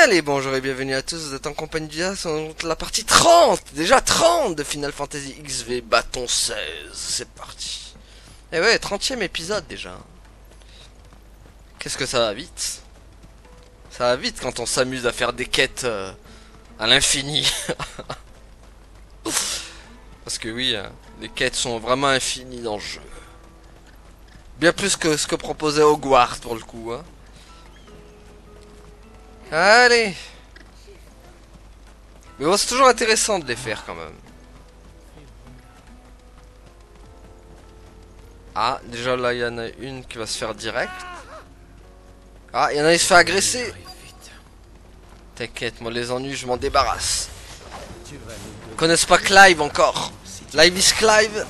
Allez, bonjour et bienvenue à tous, vous êtes en compagnie d'Ia sur la partie 30, déjà 30 de Final Fantasy XV Bâton 16, c'est parti. Et ouais, 30e épisode déjà. Qu'est-ce que ça va vite? Ça va vite quand on s'amuse à faire des quêtes à l'infini. Parce que oui, les quêtes sont vraiment infinies dans le jeu. Bien plus que ce que proposait Hogwarts pour le coup, hein. Allez. Mais bon, c'est toujours intéressant de les faire quand même. Ah, déjà là, il y en a une qui va se faire direct. Ah, il y en a qui se fait agresser. T'inquiète, moi les ennuis, je m'en débarrasse. Ils connaissent pas Clive encore. Live is Clive.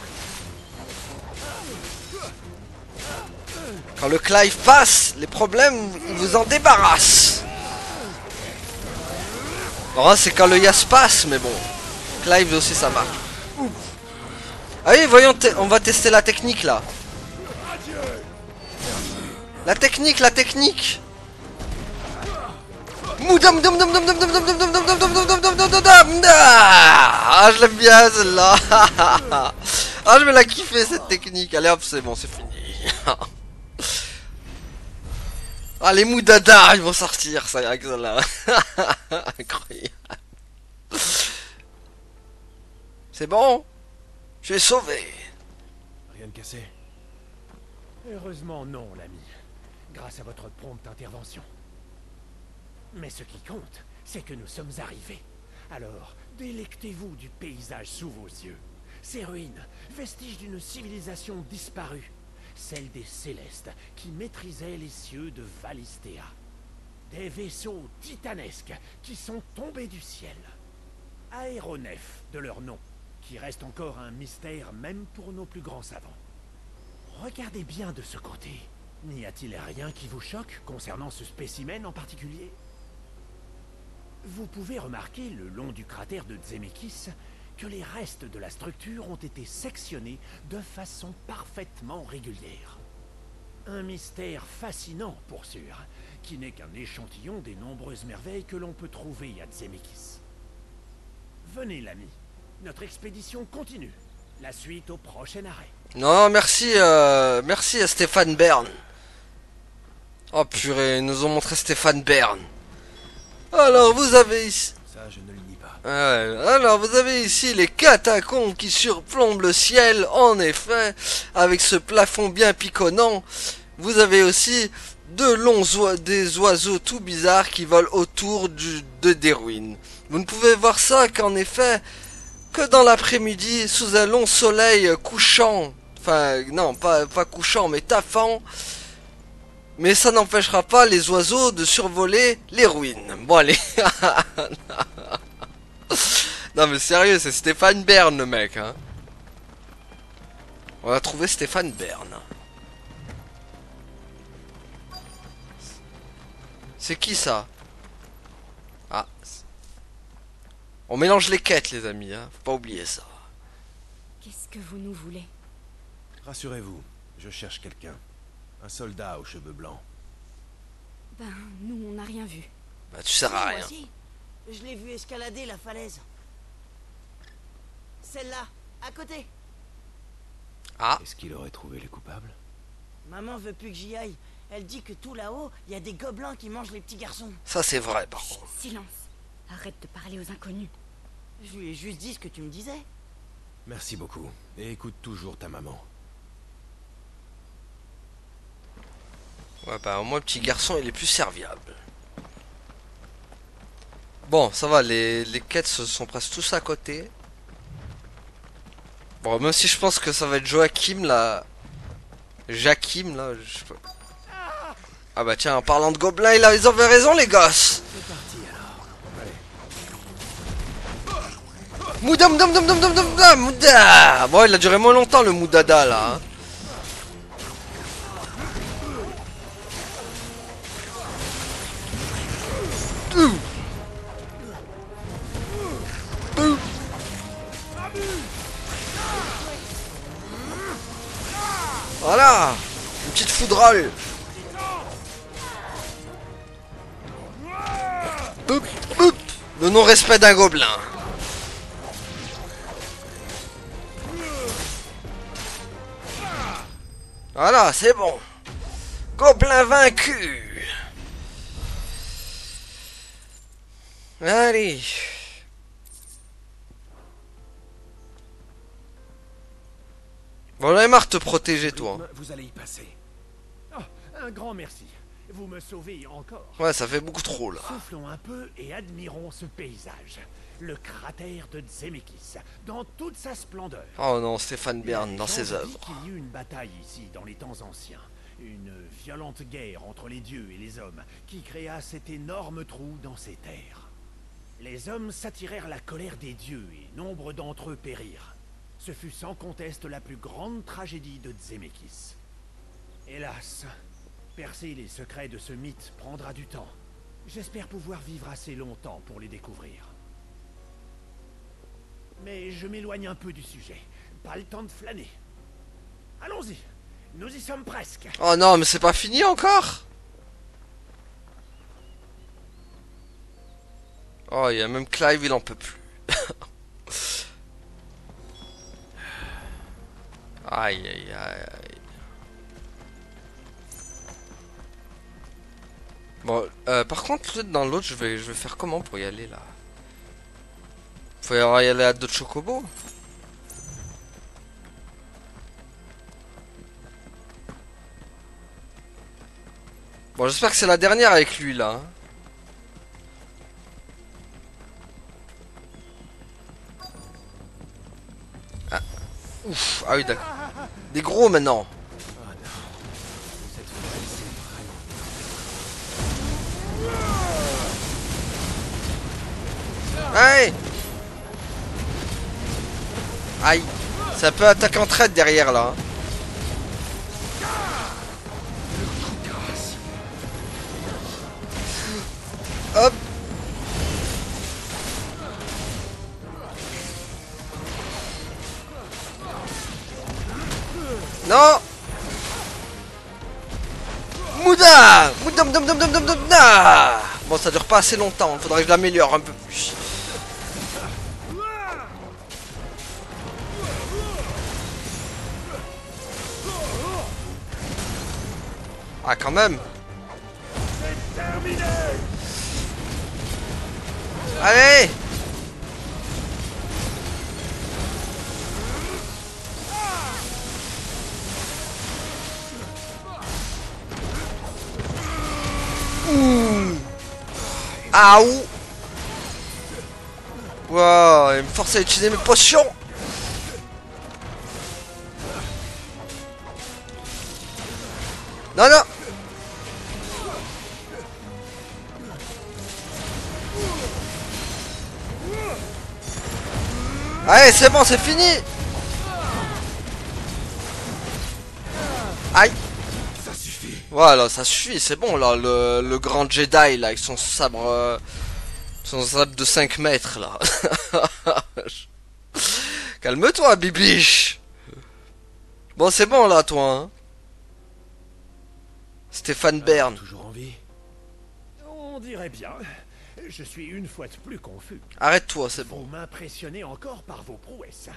Quand le Clive passe, les problèmes, ils vous en débarrassent. Alors c'est quand le Yas passe, mais bon. Clive aussi ça marche. Ah oui, voyons, on va tester la technique là. La technique, la technique. Ah, je l'aime bien celle-là. Ah, je vais la kiffer cette technique. Allez hop, c'est bon, c'est fini. Ah, les moudada, ils vont sortir, ça y est, avec celle-là. Incroyable. C'est bon. Je suis sauvé. Rien de cassé? Heureusement non, l'ami. Grâce à votre prompte intervention. Mais ce qui compte, c'est que nous sommes arrivés. Alors, délectez-vous du paysage sous vos yeux. Ces ruines, vestiges d'une civilisation disparue. Celle des Célestes, qui maîtrisaient les cieux de Valistea. Des vaisseaux titanesques qui sont tombés du ciel. Aéronefs de leur nom, qui reste encore un mystère même pour nos plus grands savants. Regardez bien de ce côté. N'y a-t-il rien qui vous choque concernant ce spécimen en particulier? Vous pouvez remarquer le long du cratère de Tzemékis que les restes de la structure ont été sectionnés de façon parfaitement régulière. Un mystère fascinant pour sûr, qui n'est qu'un échantillon des nombreuses merveilles que l'on peut trouver à Tzemékis. Venez l'ami, notre expédition continue. La suite au prochain arrêt. Non, merci, merci à Stéphane Bern. Oh purée, ils nous ont montré Stéphane Bern. Alors vous avez ici... Ça, je ne le nie pas. Alors vous avez ici les catacombes qui surplombent le ciel, en effet, avec ce plafond bien piconnant. Vous avez aussi des oiseaux tout bizarres qui volent autour des ruines. Vous ne pouvez voir ça qu'en effet, que dans l'après-midi, sous un long soleil couchant. Enfin, non, pas couchant, mais taffant. Mais ça n'empêchera pas les oiseaux de survoler les ruines. Bon, allez. Non, mais sérieux, c'est Stéphane Bern, le mec. Hein. On a trouvé Stéphane Bern. C'est qui, ça? Ah. On mélange les quêtes, les amis. Hein. Faut pas oublier ça. Qu'est-ce que vous nous voulez? Rassurez-vous, je cherche quelqu'un. Un soldat aux cheveux blancs. Ben, nous, on n'a rien vu. Bah, tu sers à rien. Voici. Je l'ai vu escalader la falaise. Celle-là, à côté. Ah. Est-ce qu'il aurait trouvé les coupables? Maman veut plus que j'y aille. Elle dit que tout là-haut, il y a des gobelins qui mangent les petits garçons. Ça, c'est vrai, par contre. Silence. Arrête de parler aux inconnus. Je lui ai juste dit ce que tu me disais. Merci beaucoup. Et écoute toujours ta maman. Ouais, bah, au moins, le petit garçon, il est plus serviable. Bon, ça va, les quêtes sont presque tous à côté. Bon, même si je pense que ça va être Joachim, là. Jakim, là. Je sais pas. Ah bah tiens, en parlant de gobelins, ils avaient raison, les gosses. C'est parti alors. Allez. Mouda, mouda, mouda, mouda, mouda, mouda, mouda. Bon, il a duré moins longtemps, le moudada, là. Hein. Voilà, une petite foudrolle. Boop, boop. Le non-respect d'un gobelin. Voilà, c'est bon. Gobelin vaincu. Allez. Bon, j'en ai marre de te protéger, toi. Vous allez y passer. Oh, un grand merci. Vous me sauvez encore. Ouais, ça fait beaucoup trop, là. Soufflons un peu et admirons ce paysage. Le cratère de Zemeckis, dans toute sa splendeur. Oh non, Stéphane Bern dans ses œuvres. Il y eut une bataille ici, dans les temps anciens. Une violente guerre entre les dieux et les hommes, qui créa cet énorme trou dans ces terres. Les hommes s'attirèrent la colère des dieux et nombre d'entre eux périrent. Ce fut sans conteste la plus grande tragédie de Zemeckis. Hélas, percer les secrets de ce mythe prendra du temps. J'espère pouvoir vivre assez longtemps pour les découvrir. Mais je m'éloigne un peu du sujet. Pas le temps de flâner. Allons-y. Nous y sommes presque. Oh non, mais c'est pas fini encore. Oh, il y a même Clive, il en peut plus. Aïe, aïe, aïe, aïe. Bon, par contre, dans l'autre, je vais faire comment pour y aller, là? Faut y aller à d'autres chocobos. Bon, j'espère que c'est la dernière avec lui, là. Ah. Ouf, ah oui, d'accord. Des gros, maintenant. Aïe. Aïe. Ça peut attaquer en traite derrière, là. Hop. Non. Mouda. Moudam dam dam dam dam dam da. Bon, ça dure pas assez longtemps. Faudrait que je l'améliore un peu plus. Ah, quand même. Allez. Ouh. Ah ouh. Wow, il me force à utiliser mes potions. Non, non. Allez, c'est bon, c'est fini. Aïe. Ça suffit. Voilà, ça suffit, c'est bon, là, le grand Jedi, là, avec son sabre de 5 mètres, là. Calme-toi, bibiche. Bon, c'est bon, là, toi, hein. Stéphane Bern. Toujours en vie? On dirait bien. Je suis une fois de plus confus. Arrête-toi, c'est Vous bon. m'impressionnez encore par vos prouesses.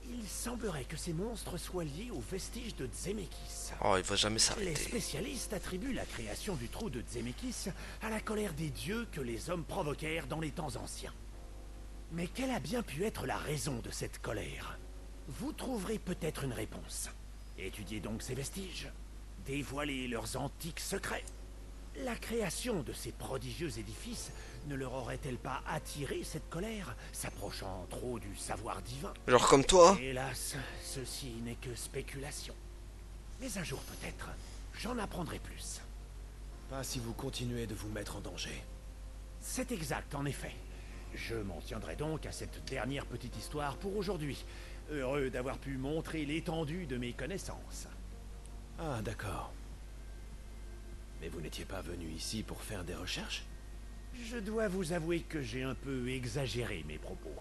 Il semblerait que ces monstres soient liés aux vestiges de Zemeckis. Oh, il va jamais Les s'arrêter. spécialistes attribuent la création du trou de Zemeckis à la colère des dieux que les hommes provoquèrent dans les temps anciens. Mais quelle a bien pu être la raison de cette colère? Vous trouverez peut-être une réponse. Étudiez donc ces vestiges. Dévoilez leurs antiques secrets. La création de ces prodigieux édifices ne leur aurait-elle pas attiré cette colère, s'approchant trop du savoir divin? Genre comme toi. Hélas, ceci n'est que spéculation. Mais un jour peut-être, j'en apprendrai plus. Pas si vous continuez de vous mettre en danger. C'est exact, en effet. Je m'en tiendrai donc à cette dernière petite histoire pour aujourd'hui. Heureux d'avoir pu montrer l'étendue de mes connaissances. Ah, d'accord. Mais vous n'étiez pas venu ici pour faire des recherches? Je dois vous avouer que j'ai un peu exagéré mes propos.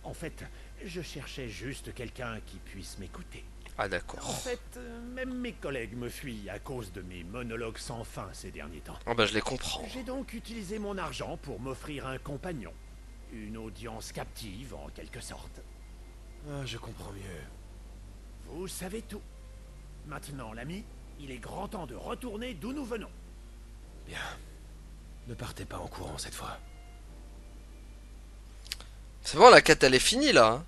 En fait, je cherchais juste quelqu'un qui puisse m'écouter. Ah En d'accord. fait, même mes collègues me fuient à cause de mes monologues sans fin ces derniers temps. Ah bah je les comprends. J'ai donc utilisé mon argent pour m'offrir un compagnon. Une audience captive, en quelque sorte. Ah, je comprends mieux. Vous savez tout. Maintenant, l'ami, il est grand temps de retourner d'où nous venons. Bien. Ne partez pas en courant cette fois. C'est bon, la quête elle est finie là. Hein.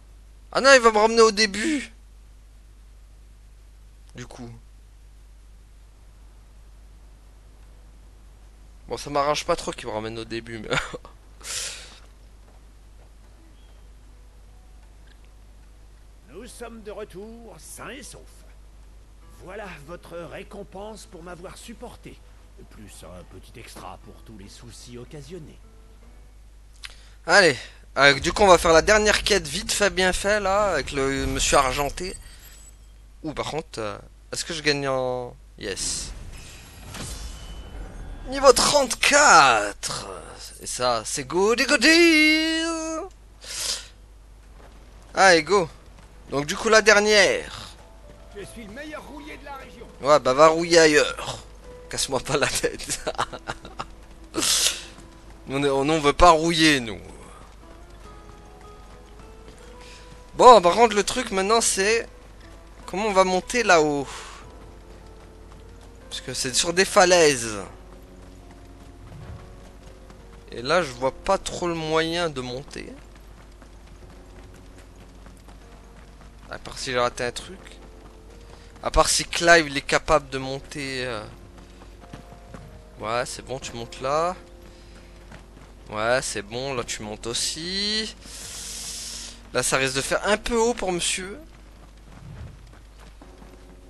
Ah non, il va me ramener au début. Du coup. Bon, ça m'arrange pas trop qu'il me ramène au début, mais... Nous sommes de retour, sains et saufs. Voilà votre récompense pour m'avoir supporté. Plus un petit extra pour tous les soucis occasionnés. Allez. Du coup, on va faire la dernière quête vite fait, bien fait, là, avec le monsieur argenté. Ouh, par contre, est-ce que je gagne en... Yes. Niveau 34. Et ça, c'est goody goody. Allez, go. Donc du coup, la dernière. Je suis le meilleur roulier de la région. Ouais, bah va rouiller ailleurs. Casse-moi pas la tête. On veut pas rouiller, nous. Bon, par contre, le truc maintenant, c'est... Comment on va monter là-haut? Parce que c'est sur des falaises. Et là, je vois pas trop le moyen de monter. À part si j'ai raté un truc. À part si Clive il est capable de monter. Ouais, c'est bon, tu montes là. Ouais, c'est bon, là tu montes aussi. Là, ça risque de faire un peu haut pour monsieur.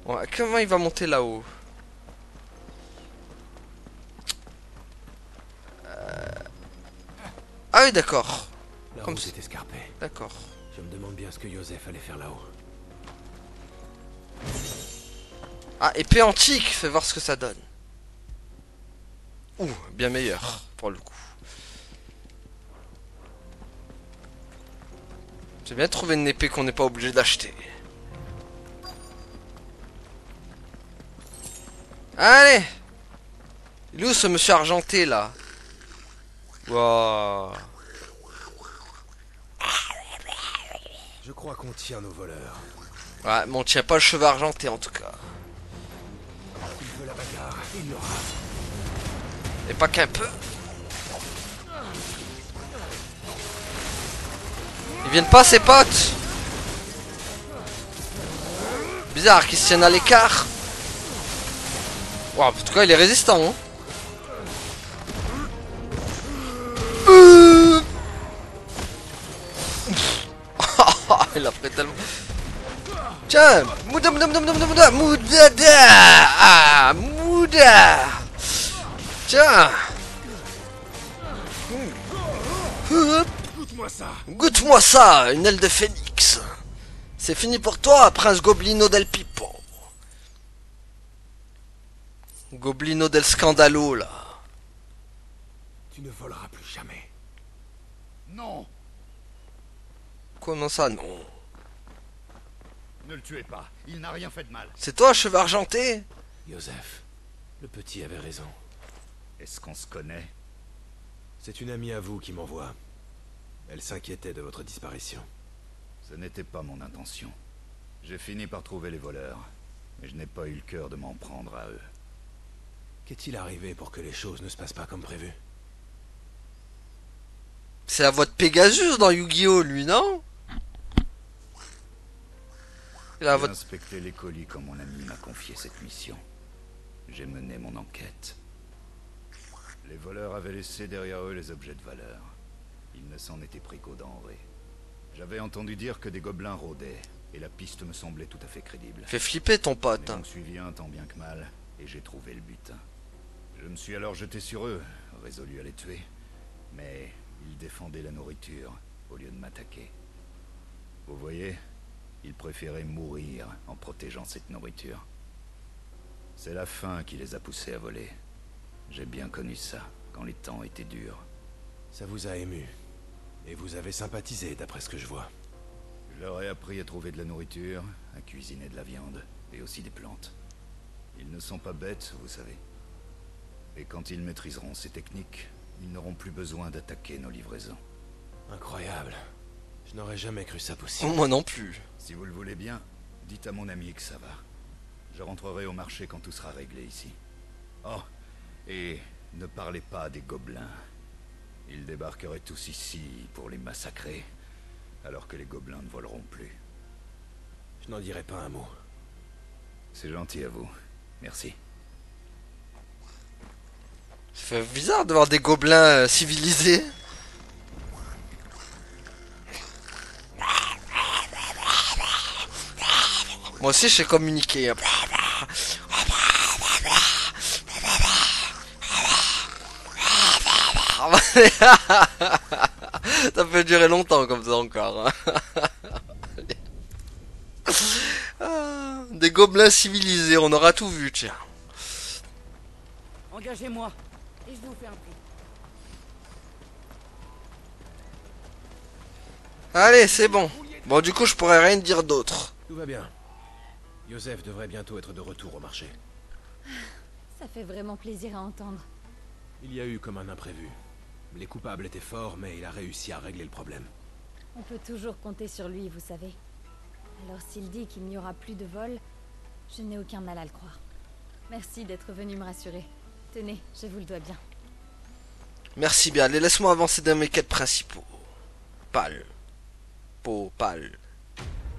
Ouais, comment il va monter là-haut? Ah oui, d'accord. La Comme route ça. est escarpée. D'accord. Je me demande bien ce que Joseph allait faire là-haut. Ah, épée antique, fais voir ce que ça donne. Ouh, bien meilleur, pour le coup. J'ai bien trouvé une épée qu'on n'est pas obligé d'acheter. Allez! Il est où ce monsieur argenté, là? Waouh. Je crois qu'on tient nos voleurs. Ouais, mais on tient pas le cheveu argenté, en tout cas. S'il veut la bagarre, il l'aura. Et pas qu'un peu. Ils viennent pas, ses potes? Bizarre qu'ils se tiennent à l'écart. Wow, en tout cas, il est résistant. Hein. Il a pris tellement. Tiens, Mouda, Mouda, Mouda, Mouda, Mouda, Moudada. Ah, Mouda. Tiens. Goûte-moi ça. Goûte-moi ça, une aile de phénix. C'est fini pour toi, Prince Goblino del Pipo. Goblino del Scandalo, là. Tu ne voleras plus jamais. Non, Comment ça, non? ne le tuez pas. Il n'a rien fait de mal. C'est toi, cheveu argenté? Joseph, le petit avait raison. Est-ce qu'on se connaît? C'est une amie à vous qui m'envoie. Elle s'inquiétait de votre disparition. Ce n'était pas mon intention. J'ai fini par trouver les voleurs, mais je n'ai pas eu le cœur de m'en prendre à eux. Qu'est-il arrivé pour que les choses ne se passent pas comme prévu? C'est la voix de Pegasus dans Yu-Gi-Oh, lui, non? Il a la voix J'ai de... inspecté les colis quand mon ami m'a confié cette mission. J'ai mené mon enquête. Les voleurs avaient laissé derrière eux les objets de valeur. Ils ne s'en étaient pris qu'aux denrées. J'avais entendu dire que des gobelins rôdaient, et la piste me semblait tout à fait crédible. Fait flipper ton J'ai pote. Hein. donc suivi un tant bien que mal, et j'ai trouvé le butin. Je me suis alors jeté sur eux, résolu à les tuer. Mais ils défendaient la nourriture, au lieu de m'attaquer. Vous voyez, ils préféraient mourir en protégeant cette nourriture. C'est la faim qui les a poussés à voler. J'ai bien connu ça, quand les temps étaient durs. Ça vous a ému. Et vous avez sympathisé, d'après ce que je vois. Je leur ai appris à trouver de la nourriture, à cuisiner de la viande, et aussi des plantes. Ils ne sont pas bêtes, vous savez. Et quand ils maîtriseront ces techniques, ils n'auront plus besoin d'attaquer nos livraisons. Incroyable. Je n'aurais jamais cru ça possible. Moi non plus. Si vous le voulez bien, dites à mon ami que ça va. Je rentrerai au marché quand tout sera réglé ici. Oh, et ne parlez pas des gobelins. Ils débarqueraient tous ici pour les massacrer, alors que les gobelins ne voleront plus. Je n'en dirai pas un mot. C'est gentil à vous. Merci. Ça fait bizarre de voir des gobelins civilisés. Moi aussi je sais communiquer. Ça peut durer longtemps comme ça encore. Des gobelins civilisés, on aura tout vu, tiens. Engagez-moi, et je vous fais un prix. Allez, c'est bon. Bon, du coup, je pourrais rien dire d'autre. Tout va bien. Joseph devrait bientôt être de retour au marché. Ça fait vraiment plaisir à entendre. Il y a eu comme un imprévu. Les coupables étaient forts, mais il a réussi à régler le problème. On peut toujours compter sur lui, vous savez. Alors s'il dit qu'il n'y aura plus de vol, je n'ai aucun mal à le croire. Merci d'être venu me rassurer. Tenez, je vous le dois bien. Merci bien. Allez, laisse-moi avancer dans mes quêtes principaux. Pal. Po, pal.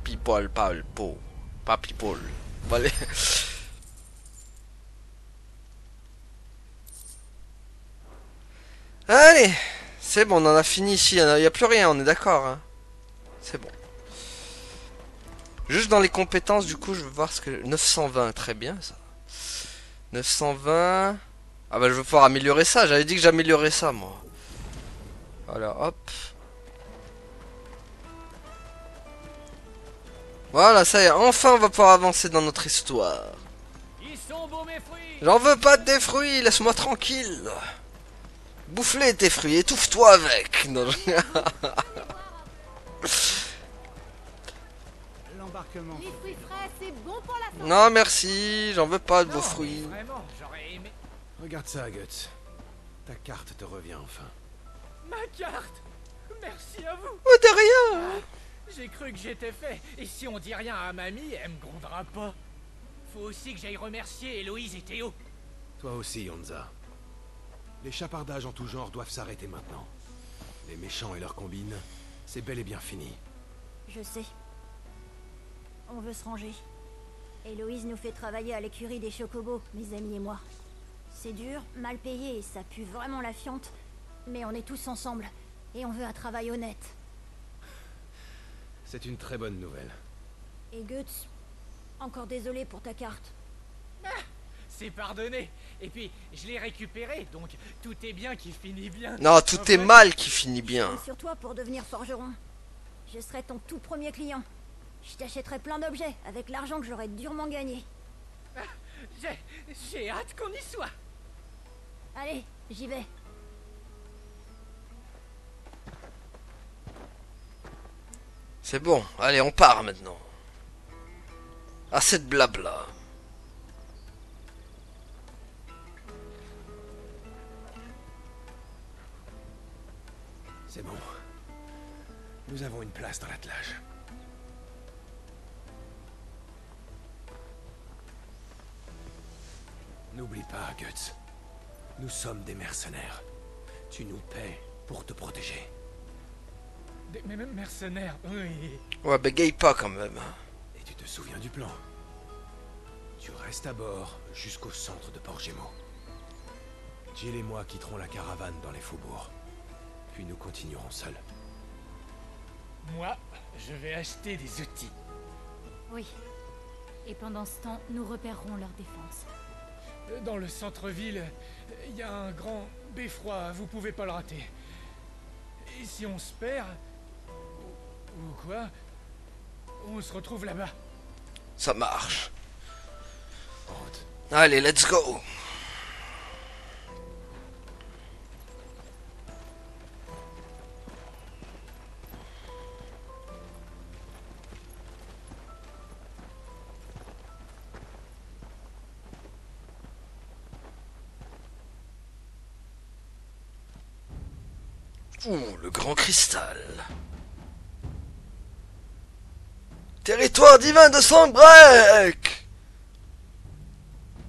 People, pal, po. Pas people. Bon, allez. Allez. C'est bon, on en a fini ici. Il n'y a plus rien, on est d'accord. Hein. C'est bon. Juste dans les compétences, du coup, je veux voir ce que... 920, très bien, ça. 920... Ah bah, je vais pouvoir améliorer ça. J'avais dit que j'améliorais ça, moi. Voilà, hop. Voilà, ça y est. Enfin, on va pouvoir avancer dans notre histoire. Ils sont beaux mes fruits. J'en veux pas de tes fruits, laisse-moi tranquille. Bouffe-les tes fruits, étouffe-toi avec. Non, L'embarquement. Les fruits frais, c'est bon pour la santé. non merci, j'en veux pas de vos Non, fruits. Vraiment, j'aurais aimé. Regarde ça, Guts. Ta carte te revient enfin. Ma carte. Merci à vous. Oh, de rien. J'ai cru que j'étais fait. Et si on dit rien à mamie, elle me grondera pas. Faut aussi que j'aille remercier Héloïse et Théo. Toi aussi, Honza. Les chapardages en tout genre doivent s'arrêter maintenant. Les méchants et leurs combines, c'est bel et bien fini. Je sais. On veut se ranger. Héloïse nous fait travailler à l'écurie des chocobos, mes amis et moi. C'est dur, mal payé et ça pue vraiment la fiente. Mais on est tous ensemble. Et on veut un travail honnête. C'est une très bonne nouvelle. Et Guts, encore désolé pour ta carte. C'est pardonné. Et puis, je l'ai récupéré, donc tout est bien qui finit bien. Non, tout est mal qui finit bien. Je compte sur toi pour devenir forgeron. Je serai ton tout premier client. Je t'achèterai plein d'objets avec l'argent que j'aurai durement gagné. J'ai hâte qu'on y soit. Allez, j'y vais. C'est bon, allez, on part maintenant. Assez de blabla. C'est bon. Nous avons une place dans l'attelage. N'oublie pas, Guts. Nous sommes des mercenaires. Tu nous paies pour te protéger. Des mercenaires, oui. Ouais, bégaye pas quand même. Et tu te souviens du plan. Tu restes à bord jusqu'au centre de Port-Gémeaux. Jill et moi quitterons la caravane dans les faubourgs. Puis nous continuerons seuls. Moi, je vais acheter des outils. Oui. Et pendant ce temps, nous repérerons leur défense. Dans le centre-ville, il y a un grand beffroi, vous pouvez pas le rater. Et si on se perd, ou quoi, on se retrouve là-bas. Ça marche. Route. Allez, let's go. Ouh, le grand cristal. Territoire divin de Sunbreak.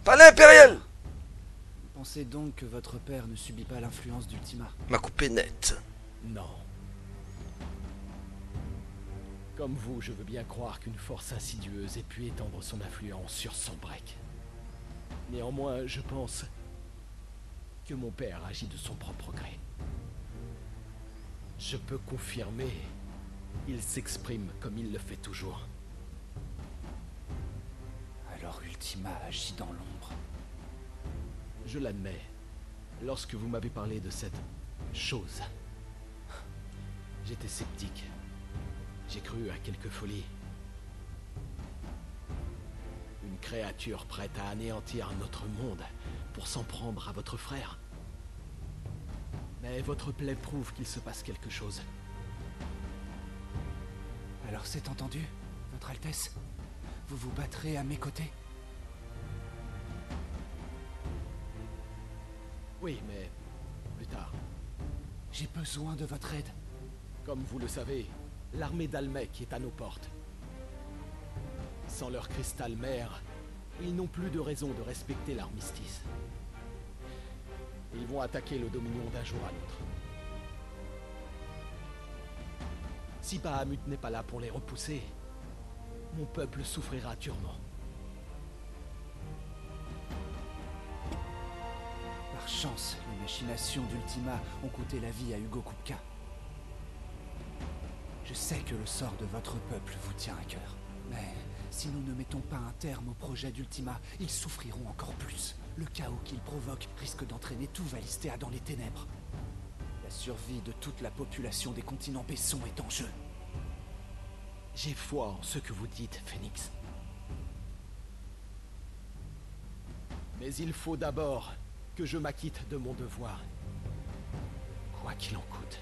Palais impérial. Vous pensez donc que votre père ne subit pas l'influence d'Ultima? Ma coupe est nette. Non. Comme vous, je veux bien croire qu'une force insidieuse ait pu étendre son influence sur Sunbreak. Néanmoins, je pense que mon père agit de son propre gré. Je peux confirmer, il s'exprime comme il le fait toujours. Alors Ultima agit dans l'ombre. Je l'admets, lorsque vous m'avez parlé de cette chose, j'étais sceptique. J'ai cru à quelques folies. Une créature prête à anéantir notre monde pour s'en prendre à votre frère. Mais votre plaie prouve qu'il se passe quelque chose. Alors c'est entendu, Votre Altesse? Vous vous battrez à mes côtés? Oui, mais plus tard. J'ai besoin de votre aide. Comme vous le savez, l'armée d'Almec est à nos portes. Sans leur cristal mère, ils n'ont plus de raison de respecter l'armistice. Ils vont attaquer le Dominion d'un jour à l'autre. Si Bahamut n'est pas là pour les repousser, mon peuple souffrira durement. Par chance, les machinations d'Ultima ont coûté la vie à Hugo Kupka. Je sais que le sort de votre peuple vous tient à cœur. Mais si nous ne mettons pas un terme au projet d'Ultima, ils souffriront encore plus. Le chaos qu'ils provoquent risque d'entraîner tout Valistea dans les ténèbres. La survie de toute la population des continents Besson est en jeu. J'ai foi en ce que vous dites, Phénix. Mais il faut d'abord que je m'acquitte de mon devoir. Quoi qu'il en coûte.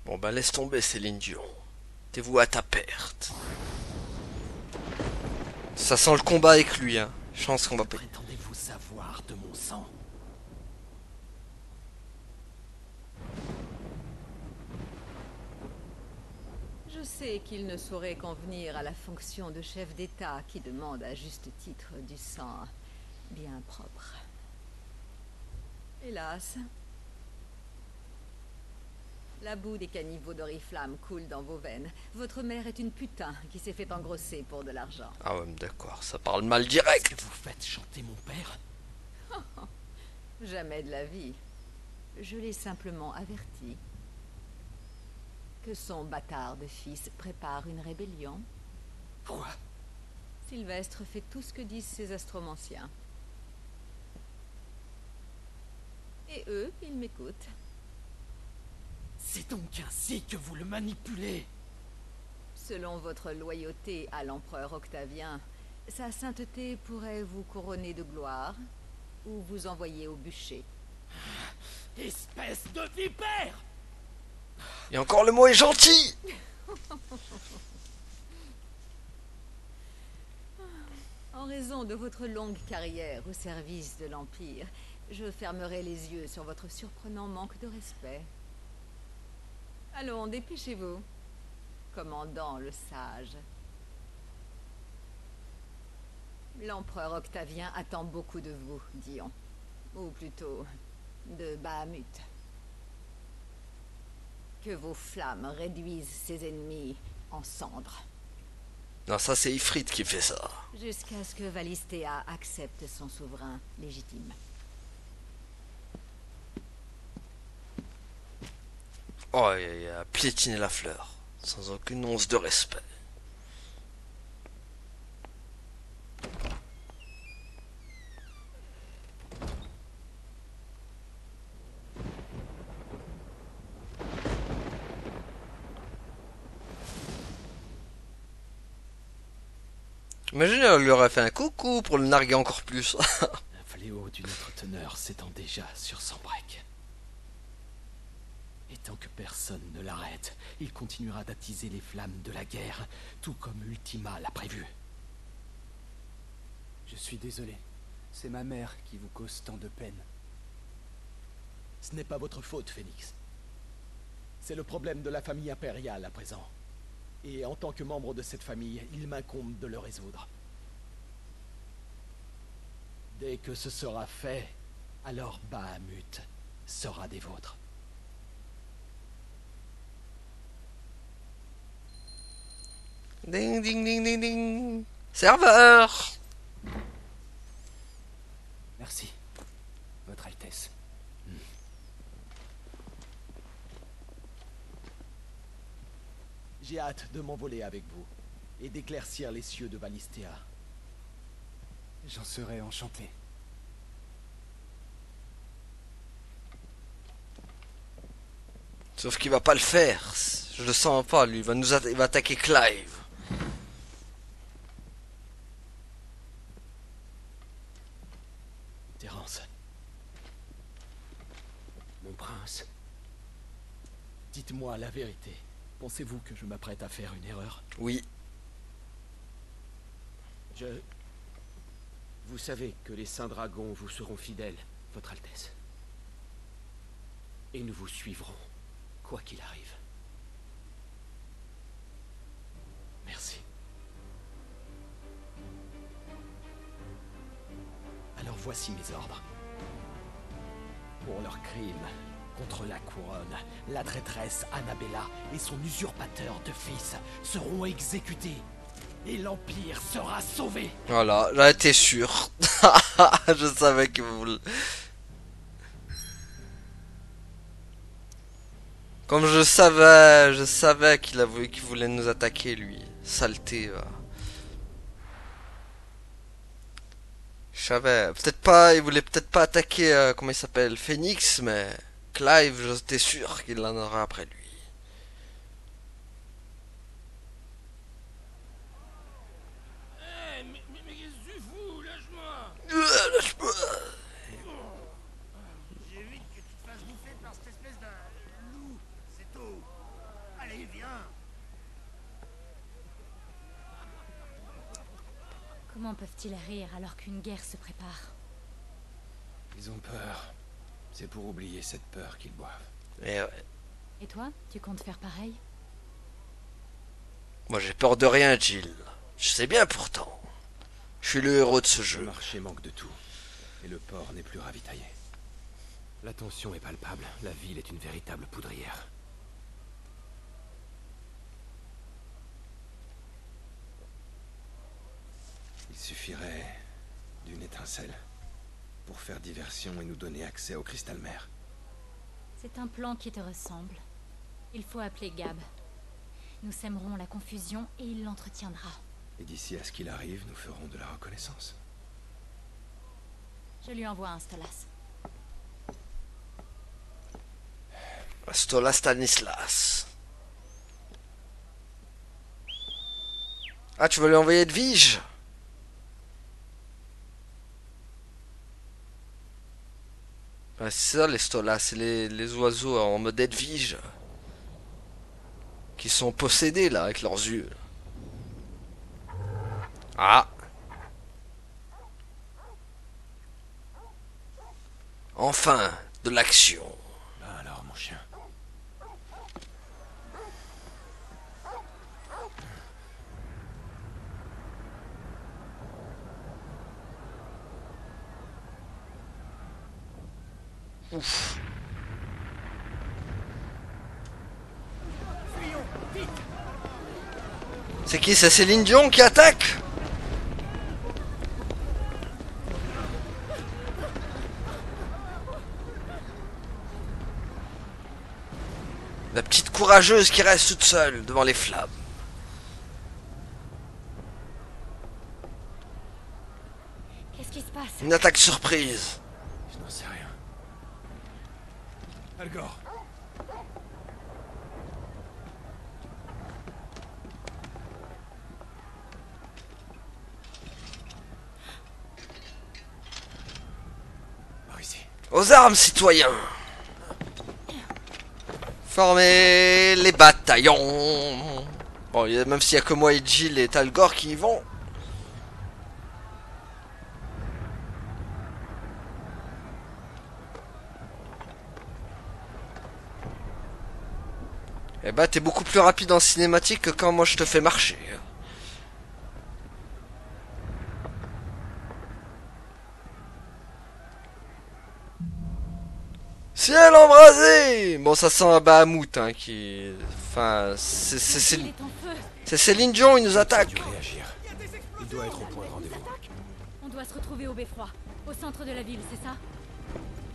Bon bah laisse tomber Céline Dion. T'es voué à ta perte. Ça sent le combat avec lui, hein. Chance qu'on va pas... Prétendez-vous savoir de mon sang? Je sais qu'il ne saurait convenir à la fonction de chef d'État qui demande à juste titre du sang bien propre. Hélas, la boue des caniveaux d'Oriflamme coule dans vos veines. Votre mère est une putain qui s'est fait engrosser pour de l'argent. Ah ouais, d'accord, ça parle mal direct. Est-ce que vous faites chanter mon père? Jamais de la vie. Je l'ai simplement averti que son bâtard de fils prépare une rébellion. Quoi? Sylvestre fait tout ce que disent ses astromanciens. Et eux, ils m'écoutent. C'est donc ainsi que vous le manipulez? Selon votre loyauté à l'empereur Octavien, sa sainteté pourrait vous couronner de gloire ou vous envoyer au bûcher. Espèce de vipère! Et encore le mot est gentil. En raison de votre longue carrière au service de l'Empire, je fermerai les yeux sur votre surprenant manque de respect. Allons, dépêchez-vous, commandant le sage. L'empereur Octavien attend beaucoup de vous, Dion. Ou plutôt, de Bahamut. Que vos flammes réduisent ses ennemis en cendres. Non, ça c'est Ifrit qui fait ça. Jusqu'à ce que Valistea accepte son souverain légitime. Oh, il a piétiné la fleur, sans aucune once de respect. Imagine, elle lui aurait fait un coucou pour le narguer encore plus. Un fléau d'une autre teneur s'étend déjà sur Sunbreak. Et tant que personne ne l'arrête, il continuera d'attiser les flammes de la guerre, tout comme Ultima l'a prévu. Je suis désolé. C'est ma mère qui vous cause tant de peine. Ce n'est pas votre faute, Phoenix. C'est le problème de la famille impériale à présent. Et en tant que membre de cette famille, il m'incombe de le résoudre. Dès que ce sera fait, alors Bahamut sera des vôtres. Ding ding ding ding ding. Serveur. Merci, Votre Altesse. J'ai hâte de m'envoler avec vous et d'éclaircir les cieux de Valistea. J'en serais enchanté. Sauf qu'il va pas le faire. Je le sens pas, lui. Il va attaquer Clive. Terence. Mon prince. Dites-moi la vérité. Pensez-vous que je m'apprête à faire une erreur? Oui. Vous savez que les Saints Dragons vous seront fidèles, Votre Altesse. Et nous vous suivrons, quoi qu'il arrive. Merci. Alors voici mes ordres. Pour leur crime contre la couronne, la traîtresse Annabella et son usurpateur de fils seront exécutés. Et l'Empire sera sauvé. Voilà, j'en étais sûr. Je savais que vous... Comme je savais qu'il voulait nous attaquer, lui. Saleté, va. Je savais. Peut-être pas, il voulait peut-être pas attaquer, comment il s'appelle, Phoenix, mais Clive, j'étais sûr qu'il en aura après lui. Mais qu'est-ce que tu fous? Lâche-moi! Lâche-moi! J'évite que tu te fasses bouffer par cette espèce d'un loup, c'est tout. Allez, viens! Comment peuvent-ils rire alors qu'une guerre se prépare? Ils ont peur. C'est pour oublier cette peur qu'ils boivent. Et ouais. Et toi, tu comptes faire pareil? Moi j'ai peur de rien, Jill. Je sais bien pourtant. Je suis le héros de ce Le jeu. marché manque de tout. Et le port n'est plus ravitaillé. La tension est palpable. La ville est une véritable poudrière. Il suffirait d'une étincelle pour faire diversion et nous donner accès au cristal mer. C'est un plan qui te ressemble. Il faut appeler Gab. Nous sèmerons la confusion et il l'entretiendra. Et d'ici à ce qu'il arrive, nous ferons de la reconnaissance. Je lui envoie un Stolas. Stolas Stanislas. Ah, tu veux lui envoyer Edwige? Ah, c'est ça les Stolas, c'est les oiseaux en mode Edwige. Qui sont possédés là avec leurs yeux. Ah. Enfin, de l'action. Ben alors, mon chien. Ouf. C'est qui? C'est Céline Dion qui attaque? La petite courageuse qui reste toute seule devant les flammes. Qu'est-ce qui se passe? Une attaque surprise. Je n'en sais rien. Algor. Par ici. Aux armes, citoyens! Formez les bataillons! Bon, même s'il n'y a que moi et Jill et Talgor qui y vont. Eh bah t'es beaucoup plus rapide en cinématique que quand moi je te fais marcher. Ciel embrasé. Bon ça sent un Bahamut hein, qui... Enfin c'est Céline Dion, il nous attaque. Réagir. Il doit être au point de rendez-vous. On doit se retrouver au beffroi, au centre de la ville, c'est ça?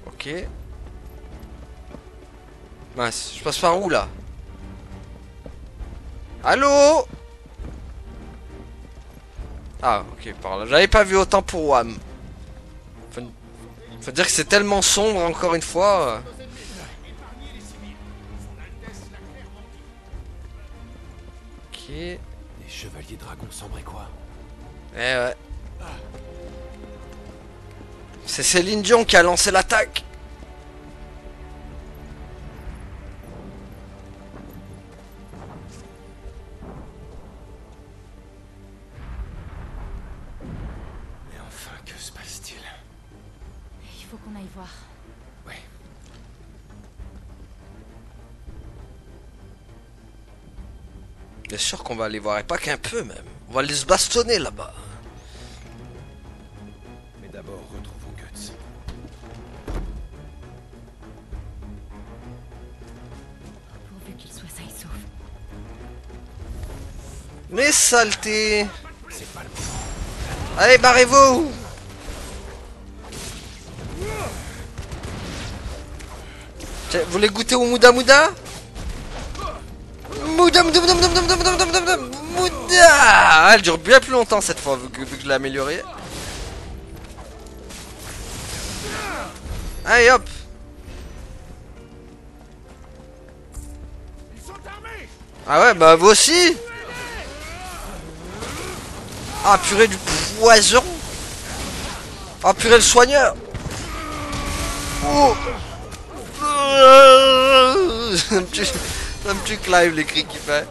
Ok. Mince, je passe par où là? Allô? Ah ok, par là. J'avais pas vu autant pour WAM. Faut dire que c'est tellement sombre encore une fois. Ok. Les chevaliers dragons sombrent quoi? Eh ouais. C'est Céline Dion qui a lancé l'attaque. Mais enfin, que se passe-t-il? Il faut qu'on aille voir. Ouais. Bien sûr qu'on va aller voir, et pas qu'un peu même. On va aller se bastonner là-bas. Mais d'abord, retrouvons Guts. Pourvu qu'il soit sain et sauf. Mais saleté. C'est pas le moment. Allez, barrez-vous. Tiens, vous voulez goûter au Mouda Mouda? Mouda Mouda Mouda Mouda Mouda Mouda Mouda Mouda Mouda Mouda. Ah, elle dure bien plus longtemps cette fois vu que je l'ai améliorée. Allez hop. Ah ouais bah vous aussi. Ah purée du poison. Ah purée le soigneur. Oh. Ça me tue Clive les cris qu'il fait.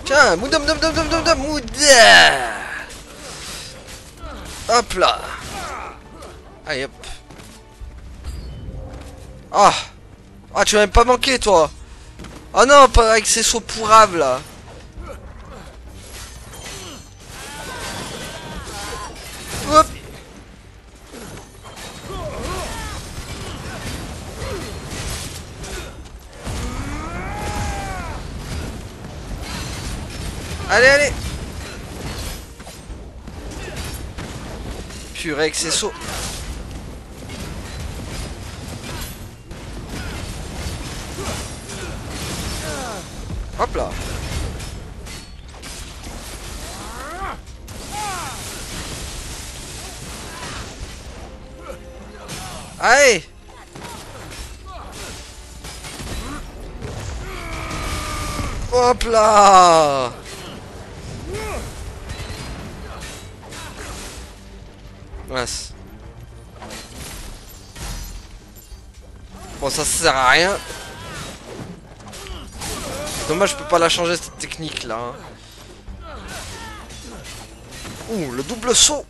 Tiens, Mouda Mouda Mouda Mouda Mouda Mouda. Hop là. Allez hop. Ah. Ah tu m'as même pas manqué toi. Ah non, pas avec ces sauts pourrables là. Hop. Allez, allez. Purée avec ses sauts. Hop là. Allez. Hop là. Mince. Bon ça sert à rien. Dommage je peux pas la changer cette technique là. Ouh le double saut.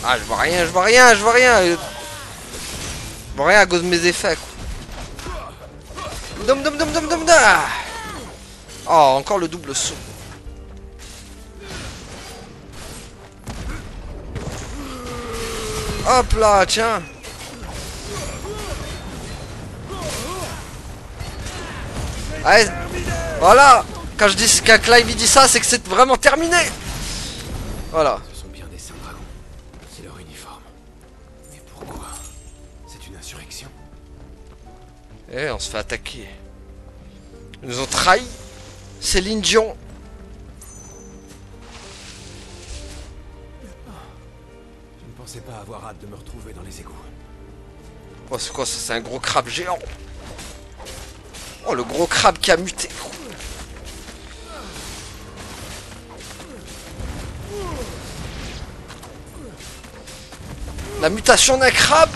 Ah je vois rien, je vois rien, je vois rien. Je vois rien à cause de mes effets quoi. Dom dom dom dom dom da. Oh encore le double saut. Hop là, tiens. Allez, voilà. Quand je dis qu'un Clive il dit ça, c'est que c'est vraiment terminé. Voilà. Ce sont bien des saints dragons. C'est leur uniforme. Mais pourquoi? C'est une insurrection. Eh, on se fait attaquer. Ils nous ont trahi. Céline Dion. Je ne pensais pas avoir hâte de me retrouver dans les égouts. Oh, c'est quoi ça? C'est un gros crabe géant. Oh, le gros crabe qui a muté. La mutation d'un crabe.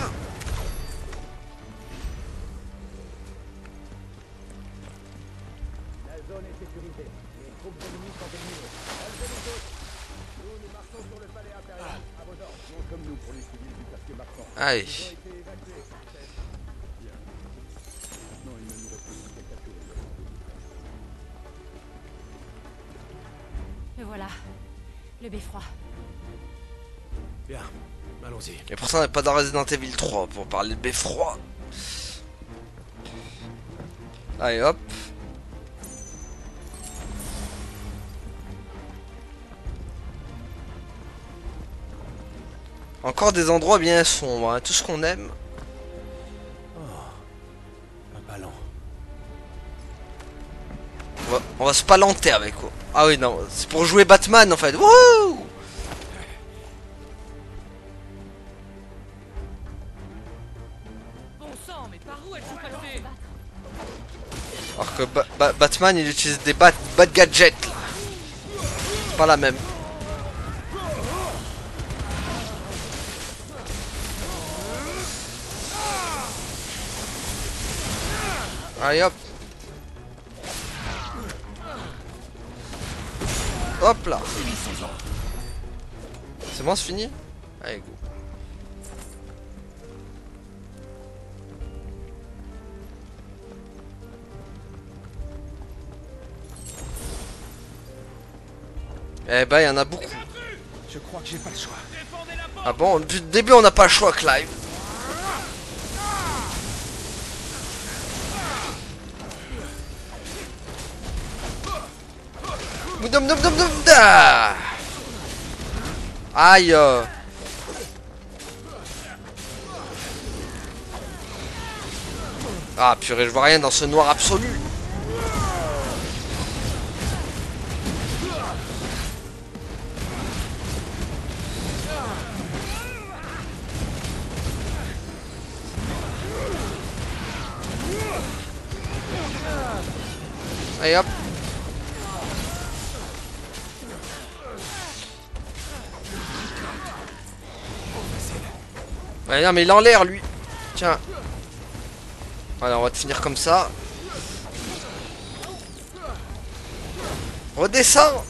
Allez. Le voilà. Le beffroi. Bien, allons-y. Et pour ça on n'est pas dans Resident Evil 3 pour parler de beffroi. Allez hop. Encore des endroits bien sombres, hein. Tout ce qu'on aime. Un ballon. On va se palanter avec quoi. Ah oui non, c'est pour jouer Batman en fait. Wouhou! Bon sang, mais par où elles sont passées? Alors que Batman il utilise des bat gadgets. C'est pas la même. Allez hop. Hop là. C'est bon, c'est fini? Allez go. Eh ben, il y en a beaucoup. Je crois que j'ai pas le choix. Ah bon, depuis le début, on n'a pas le choix, Clive. Aïe. Ah purée, je vois rien dans ce noir absolu. Allez hop. Ouais, non mais il est en l'air lui. Tiens. Voilà, on va te finir comme ça. Redescends.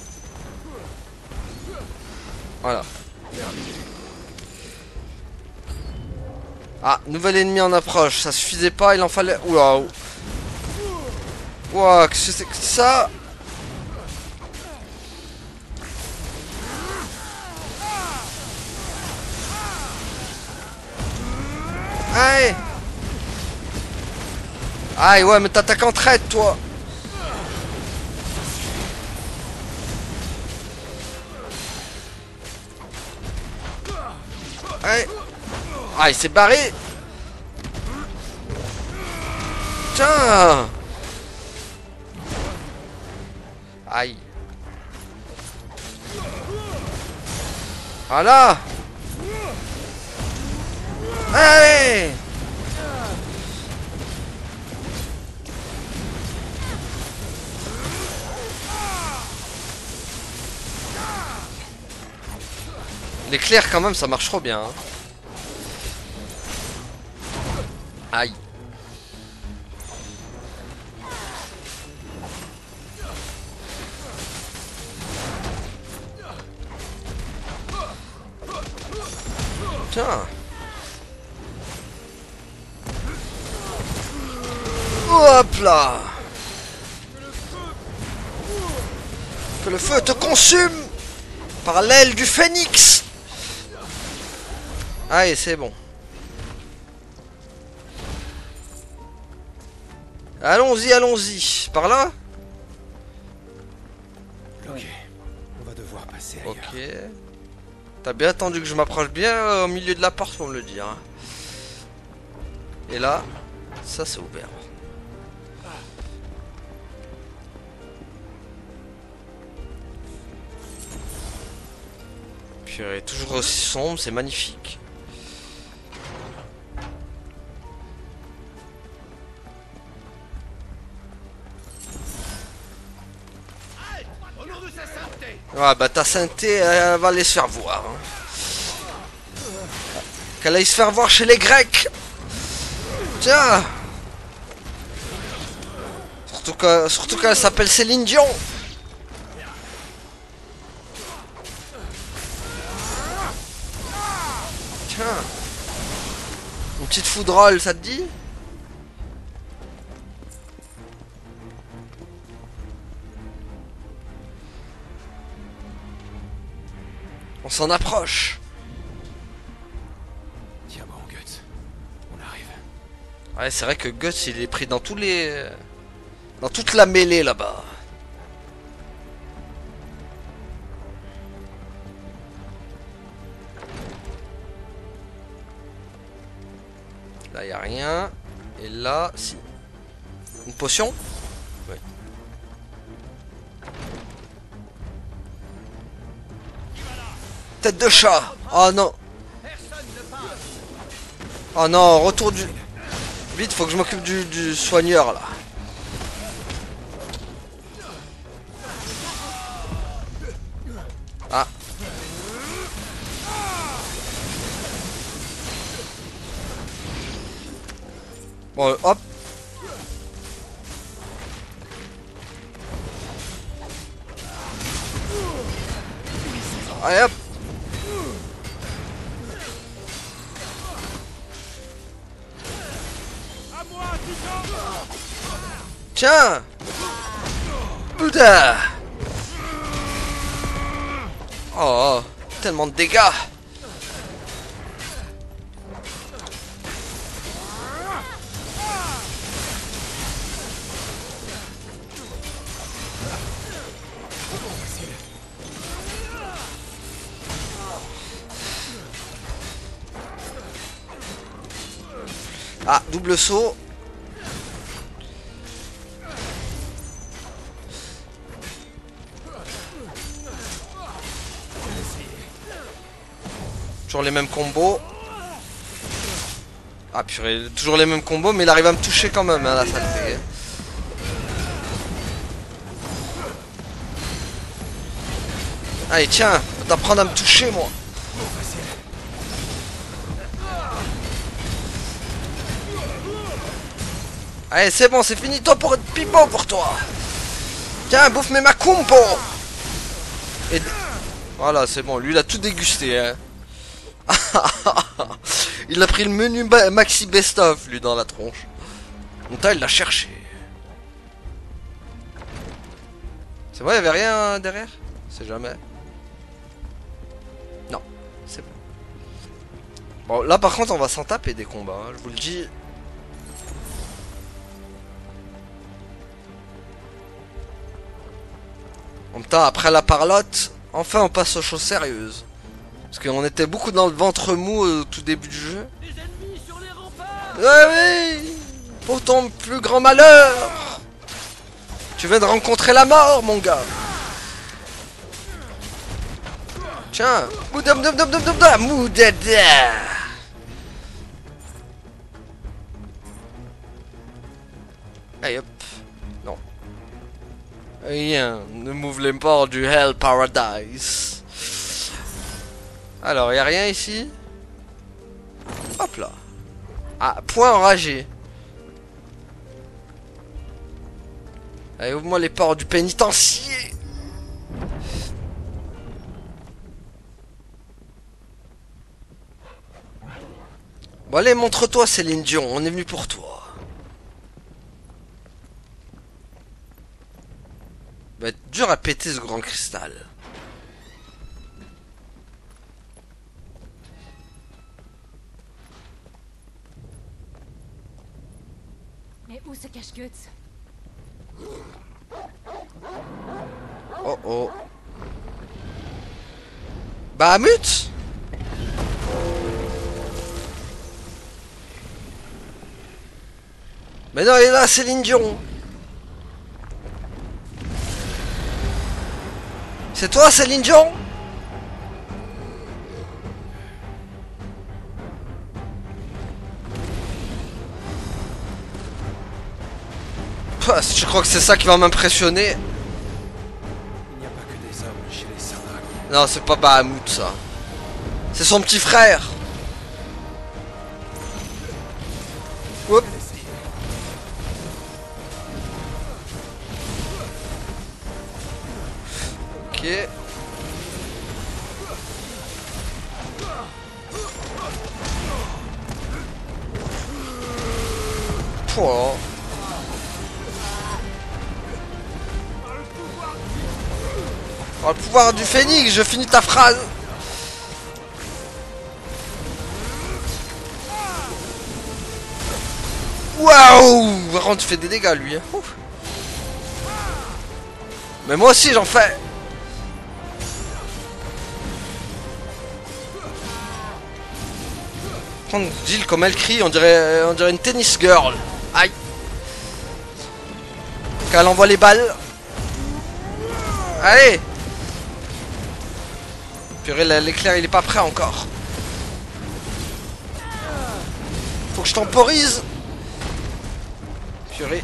Voilà. Ah, nouvel ennemi en approche. Ça suffisait pas, il en fallait... Oula. Ouah, qu'est-ce que c'est que ça? Aïe. Aïe, ouais, mais t'attaques en traite, toi. Aïe. Ah, il s'est barré. Tiens. Aïe. Voilà. Allez. L'éclair quand même ça marche trop bien hein. Aïe. Tiens. Hop là. Que le feu te consume par l'aile du phénix. Allez, c'est bon. Allons-y, allons-y. Par là? Ok. On va devoir passer ailleurs. Ok. T'as bien attendu que je m'approche bien au milieu de la porte pour me le dire. Hein. Et là, ça c'est ouvert. Puis elle est toujours aussi sombre, c'est magnifique. Ouais bah ta sainteté elle va aller se faire voir hein. Qu'elle aille se faire voir chez les Grecs. Tiens. Surtout qu'elle s'appelle Céline Dion. Tiens. Une petite foudrolle, ça te dit? On s'en approche. Tiens bon, Guts. On arrive. Ouais, c'est vrai que Guts, il est pris dans tous les... dans toute la mêlée, là-bas. Là, il n'y a rien. Et là, si. Une potion? Oui. Tête de chat! Oh non! Oh non, retour du... Vite, faut que je m'occupe du soigneur, là. Ah. Bon, hop. Allez, hop. Tiens. Putain. Oh, tellement de dégâts. Ah, double saut. Toujours les mêmes combos. Ah purée, toujours les mêmes combos, mais il arrive à me toucher quand même, hein, là, ça le fait. Allez, tiens, on va t'apprendre à me toucher, moi. Allez, c'est bon, c'est fini, toi pour être pipo pour toi. Tiens, bouffe mes macumbo. Et... voilà, c'est bon, lui il a tout dégusté, hein. Il a pris le menu maxi best-of, lui, dans la tronche. Putain, il l'a cherché. C'est vrai, il n'y avait rien derrière? C'est jamais. Non, c'est bon. Bon, là par contre, on va s'en taper des combats, hein, je vous le dis. En même temps, après la parlotte, enfin on passe aux choses sérieuses. Parce qu'on était beaucoup dans le ventre mou au tout début du jeu. Ouais, oui. Pour ton plus grand malheur. Tu viens de rencontrer la mort, mon gars. Tiens. Moudada. Allez hop. Non. Rien. Ne m'ouvre les portes du Hell Paradise. Alors, y a rien ici. Hop là. Ah, point enragé. Allez, ouvre-moi les portes du pénitencier. Bon, allez, montre-toi, Céline Dion. On est venu pour toi. Va être dur à péter ce grand cristal. Mais où se cache Guts? Oh oh. Bahamut? Mais non, il est là, Céline Dion. C'est toi, Céline Dion? Je crois que c'est ça qui va m'impressionner. Il n'y a pas que des hommes chez les Sardaques. Non, c'est pas Bahamut, ça. C'est son petit frère. Oups. Ok. Oh. Oh, le pouvoir du phénix, je finis ta phrase. Waouh! Par contre, tu fais des dégâts, lui. Hein. Mais moi aussi, j'en fais. Par contre, Jill, comme elle crie, on dirait une tennis girl. Aïe. Quand elle envoie les balles. Allez. Purée, l'éclair, il est pas prêt encore. Faut que je temporise. Purée.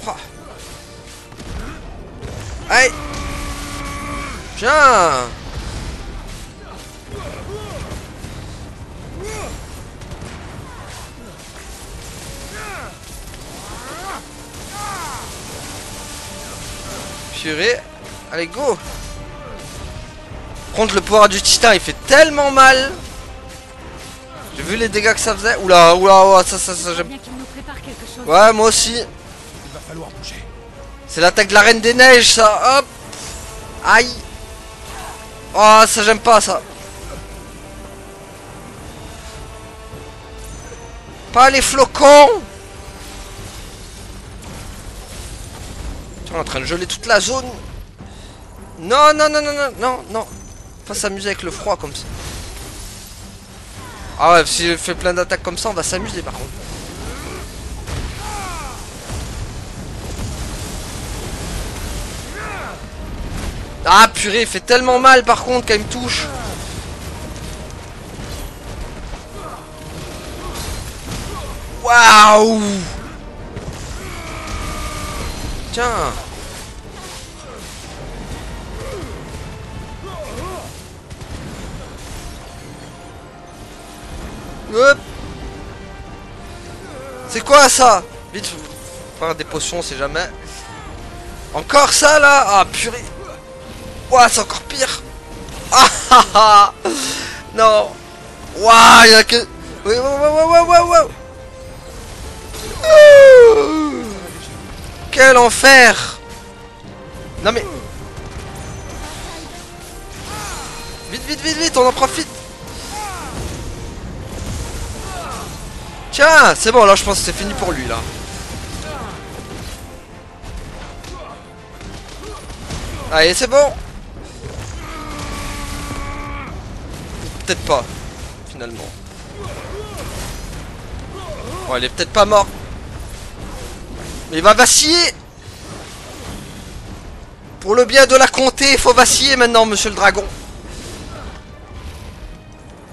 Oh. Allez. Tiens. Purée. Allez, go. Par contre, le pouvoir du titan, il fait tellement mal. J'ai vu les dégâts que ça faisait. Oula, oula, ça j'aime. Ouais, moi aussi. Il va falloir bouger. C'est l'attaque de la reine des neiges, ça. Hop. Aïe. Oh, ça j'aime pas, ça. Pas les flocons. En train de geler toute la zone. Non, non, non, non, non, non, non. Faut pas s'amuser avec le froid comme ça. Ah ouais, si je fais plein d'attaques comme ça, on va s'amuser par contre. Ah purée, il fait tellement mal par contre quand il me touche. Waouh. Tiens. Hop. C'est quoi ça? Vite, faut faire des potions, c'est jamais. Encore ça là? Ah purée. Ouah, c'est encore pire. Ah ah ah. Non. Ouah, il y a que. Ouais, ouais. Quel enfer! Non mais... Vite, on en profite! Tiens, c'est bon, là je pense que c'est fini pour lui là. Allez, c'est bon! Peut-être pas, finalement. Bon, il est peut-être pas mort. Mais il va vaciller. Pour le bien de la comté, il faut vaciller maintenant, monsieur le dragon.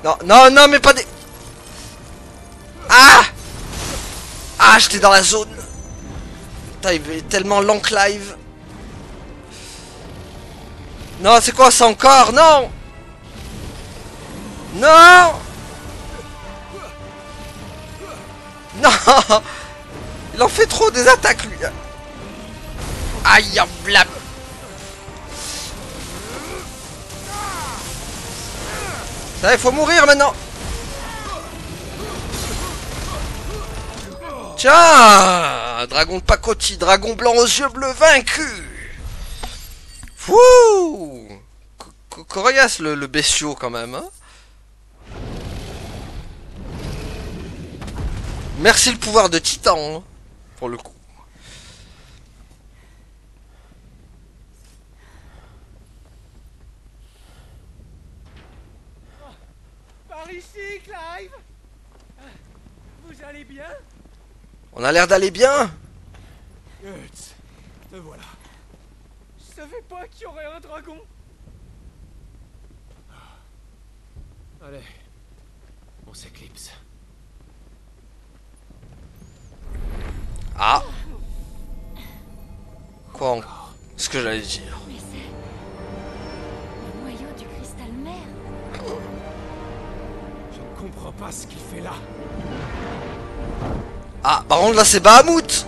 Non, non, non, mais pas des... Ah. Ah, j'étais dans la zone. Putain, il est tellement lent que live. Non, c'est quoi ça encore? Non. Non. Non. Il en fait trop des attaques lui. Aïe, blab. Ça, il faut mourir maintenant. Tiens, dragon de pacotille, dragon blanc aux yeux bleus vaincu. Fouh. Coriace le bestiau quand même. Hein. Merci le pouvoir de Titan, hein, pour le coup. Par ici, Clive. Vous allez bien? On a l'air d'aller bien. Te voilà. Je savais pas qu'il y aurait un dragon. Allez, on s'éclipse. Ah. Quoi encore? Ce que j'allais dire. Mais c'est... le noyau du cristal mer. Je ne comprends pas ce qu'il fait là. Ah, par contre là c'est Bahamut.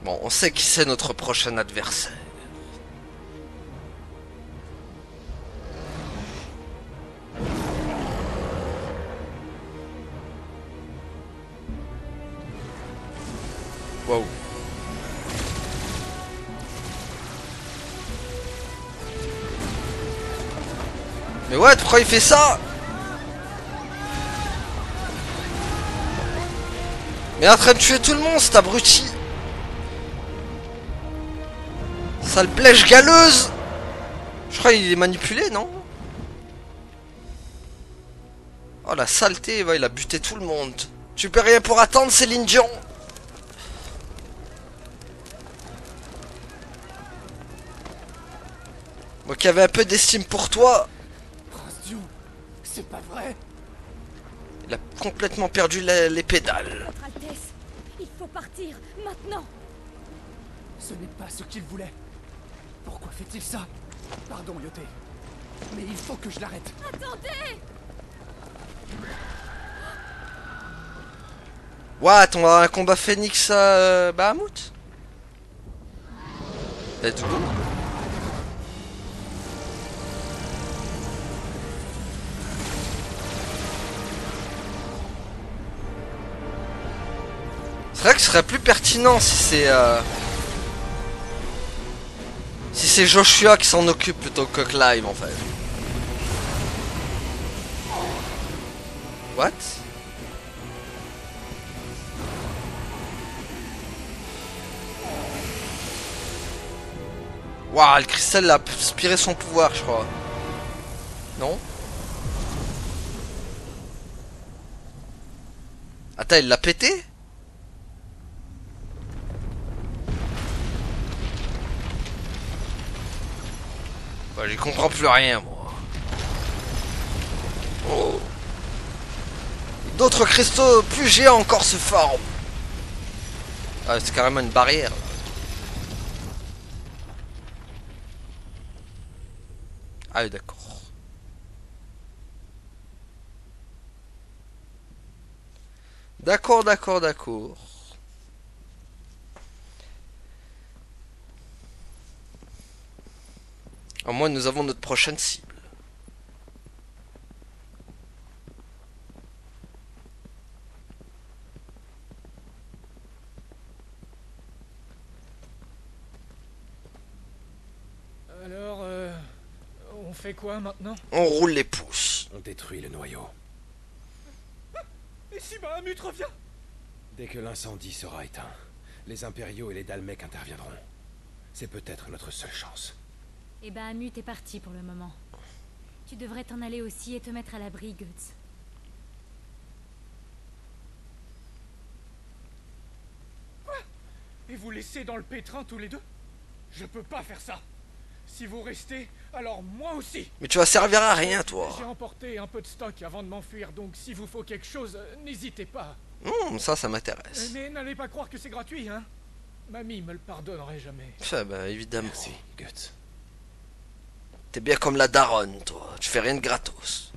Bon, on sait qui c'est notre prochain adversaire. Wow. Mais ouais, pourquoi il fait ça? Mais en train de tuer tout le monde, cet abruti. Sale blèche galeuse. Je crois qu'il est manipulé, non? Oh la saleté, ouais, il a buté tout le monde. Tu peux rien pour attendre, Céline Dion. Moi qui avais un peu d'estime pour toi. Prince Dion, c'est pas vrai. Il a complètement perdu les pédales. Votre Altesse, il faut partir, maintenant. Ce n'est pas ce qu'il voulait. Pourquoi fait-il ça? Pardon, Yoté. Mais il faut que je l'arrête. Attendez! What? On va avoir un combat phénix à Bahamut? Let's go. C'est vrai que ce serait plus pertinent si c'est Joshua qui s'en occupe plutôt que Clive en fait. What? Waouh, le cristal a aspiré son pouvoir, je crois. Non? Attends, il l'a pété? Bah, j'y comprends plus rien, moi. Oh. D'autres cristaux plus géants encore se forment. Ah, c'est carrément une barrière. Là. Ah oui, d'accord. D'accord, d'accord, d'accord. Au moins, nous avons notre prochaine cible. Alors, on fait quoi maintenant? On roule les pouces. On détruit le noyau. Et si Bahamut revient? Dès que l'incendie sera éteint, les impériaux et les Dalmecs interviendront. C'est peut-être notre seule chance. Et Bahamut est parti pour le moment. Tu devrais t'en aller aussi et te mettre à l'abri, Guts. Quoi? Et vous laissez dans le pétrin tous les deux? Je peux pas faire ça. Si vous restez, alors moi aussi. Mais tu vas servir à rien, toi. J'ai emporté un peu de stock avant de m'enfuir, donc si vous faut quelque chose, n'hésitez pas. Ça m'intéresse. Mais n'allez pas croire que c'est gratuit, hein. Mamie me le pardonnerait jamais. Ça, bah, évidemment. Merci, Guts. T'es bien comme la daronne, toi. Tu fais rien de gratos.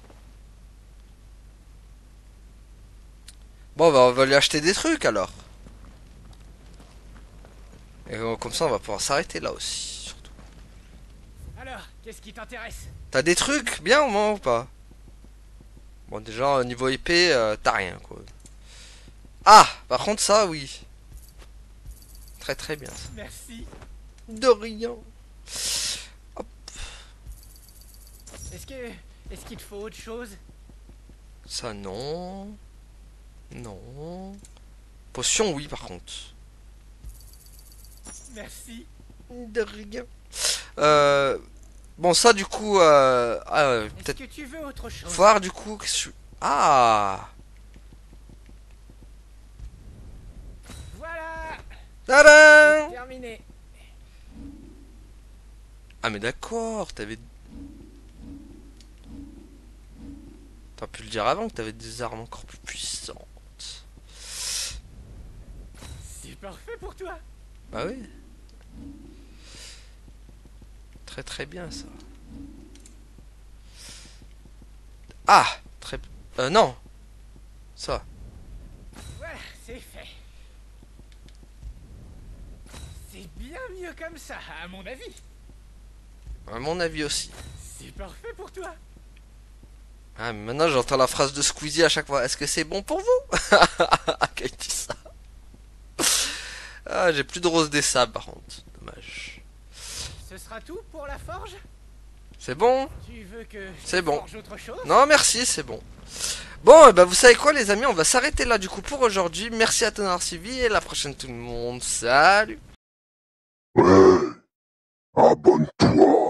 Bon, bah, on va lui acheter des trucs, alors. Et comme ça, on va pouvoir s'arrêter là aussi, surtout. Alors, qu'est-ce qui t'intéresse? T'as des trucs bien au moins ou pas? Bon, déjà, niveau épée, t'as rien, quoi. Ah! Par contre, ça, oui. Très très bien, ça. Merci. De rien. Hop. Est-ce qu'il te faut autre chose? Ça, non. Non. Potion, oui, par contre. Merci. De rien. Bon, ça, du coup, peut-être que tu veux autre chose. Voir, du coup, ah! Voilà. Tadam! Terminé. Ah, mais d'accord, t'avais... T'as pu le dire avant que t'avais des armes encore plus puissantes. C'est parfait pour toi. Bah oui. Très très bien ça. Ah, très... non. Ça. Voilà, c'est fait. C'est bien mieux comme ça, à mon avis. À mon avis aussi. C'est parfait pour toi. Ah, mais maintenant j'entends la phrase de Squeezie à chaque fois. Est-ce que c'est bon pour vous? Qui dit ça? Ah, j'ai plus de rose des sables par contre. Dommage. Ce sera tout pour la forge? C'est bon? Tu veux que C'est bon. forge autre chose? Non, merci, c'est bon. Bon, bah vous savez quoi les amis, on va s'arrêter là du coup pour aujourd'hui. Merci à Tonard Sylvie et à la prochaine tout le monde. Salut! Ouais, abonne-toi.